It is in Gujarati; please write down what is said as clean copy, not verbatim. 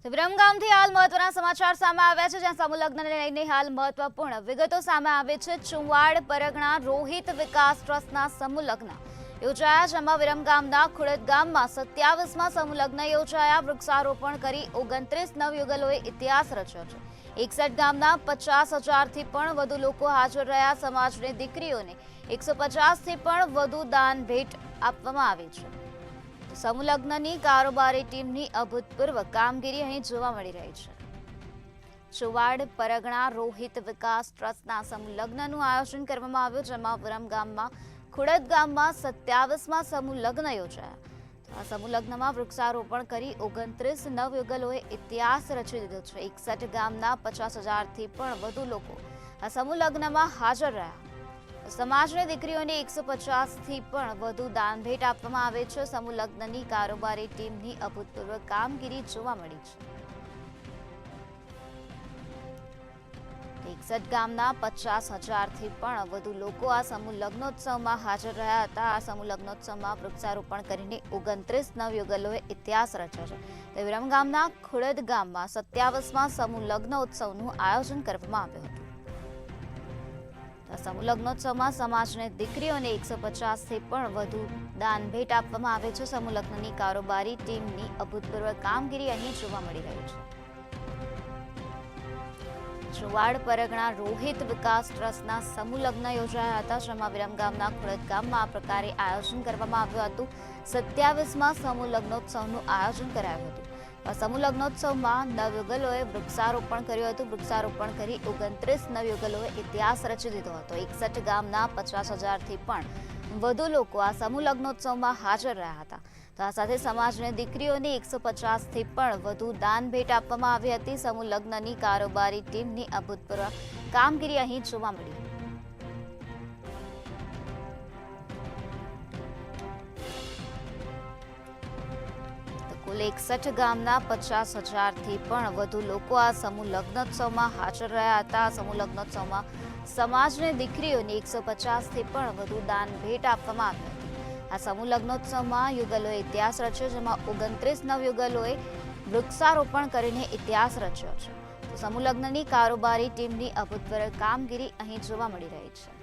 વિરમગામથી હાલ મહત્વના સમાચાર સામે આવ્યા છે, જ્યાં સમૂહ લગ્નને લઈને હાલ મહત્વપૂર્ણ વિગતો સામે આવે છે। ચુવાડ પરગણા રોહિત વિકાસ ટ્રસ્ટના સમૂહ લગ્ન યોજાયા, જેમાં વિરમગામના ખુડદ ગામમાં 27મા સમૂહ લગ્ન યોજાયા। વૃક્ષારોપણ કરી 29 નવયુગલોએ ઇતિહાસ રચ્યો છે। 61 ગામના 50,000થી પણ વધુ લોકો હાજર રહ્યા। સમાજની દીકરીઓને 150થી પણ વધુ દાન ભેટ આપવામાં આવી છે। સમૂહ લગ્નની કારોબારી ટીમની અભૂતપૂર્વ કામગીરી અહીં જોવા મળી રહી છે। ચુવાડ પરગણા રોહિત વિકાસ ટ્રસ્ટના સમૂહ લગ્નનું આયોજન કરવામાં આવ્યું, જેમાં વિરમગામમાં ખુડદ ગામમાં 27મા સમૂહ લગ્ન યોજાયા। આ સમૂહ લગ્નમાં વૃક્ષારોપણ કરી 29 નવયુગલોએ ઇતિહાસ રચી દીધો છે। 61 ગામના 50,000થી પણ વધુ લોકો આ સમૂહ લગ્નમાં હાજર રહ્યા। સમાજની દીકરીઓને 150થી પણ વધુ દાન ભેટ આપવામાં આવે છે। સમૂહ લગ્નની કારોબારી ટીમની અભૂતપૂર્વ કામગીરી જોવા મળી છે। 61 ગામના 50,000થી પણ વધુ લોકો આ સમૂહ લગ્નોત્સવમાં હાજર રહ્યા હતા। આ સમૂહ લગ્નોત્સવમાં વૃક્ષારોપણ કરીને 29 નવયુગલોએ ઇતિહાસ રચ્યો છે। તો વિરમગામના ખુડદ ગામમાં 27મા સમૂહ લગ્નોત્સવનું આયોજન કરવામાં આવ્યું હતું। સમૂહ લગ્નોત્સવમાં સમાજની દીકરીઓને 150થી પણ વધુ દાન ભેટ આપવામાં આવે છે। સમૂહ લગ્નની કારોબારી ટીમની અભૂતપૂર્વ કામગીરી અહીં જોવા મળી રહી છે। ચુવાડ પરગણા રોહિત વિકાસ ટ્રસ્ટના સમૂહ લગ્ન યોજાયા હતા, જેમાં વિરમગામના ખુડદ ગામમાં આ પ્રકારે આયોજન કરવામાં આવ્યું હતું। 27મા સમૂહ લગ્નોત્સવનું આયોજન કરાયું હતું। આ સમૂહ લગ્નોત્સવમાં નવયુગલોએ વૃક્ષારોપણ કર્યું હતું। વૃક્ષારોપણ કરી 29 નવયુગલોએ ઇતિહાસ રચી દીધો હતો। 61 ગામના 50,000થી પણ વધુ લોકો આ સમૂહ લગ્નોત્સવમાં હાજર રહ્યા હતા। તો આ સાથે સમાજની દીકરીઓને 150થી પણ વધુ દાન ભેટ આપવામાં આવી હતી। સમૂહ લગ્નની કારોબારી ટીમની અભૂતપૂર્વ કામગીરી અહીં જોવા મળી। કુલ 61 ગામના 50,000થી પણ વધુ લોકો આ સમૂહ લગ્નોત્સવમાં હાજર રહ્યા હતા। સમૂહ લગ્નોત્સવમાં સમાજની દીકરીઓને 150થી પણ વધુ દાન ભેટ આપવામાં આવી હતી। આ સમૂહ લગ્નોત્સવમાં યુગલોએ ઇતિહાસ રચ્યો, જેમાં 29 નવયુગલોએ વૃક્ષારોપણ કરીને ઇતિહાસ રચ્યો છે। સમૂહ લગ્નની કારોબારી ટીમની અભૂતપૂર્વ કામગીરી અહીં જોવા મળી રહી છે।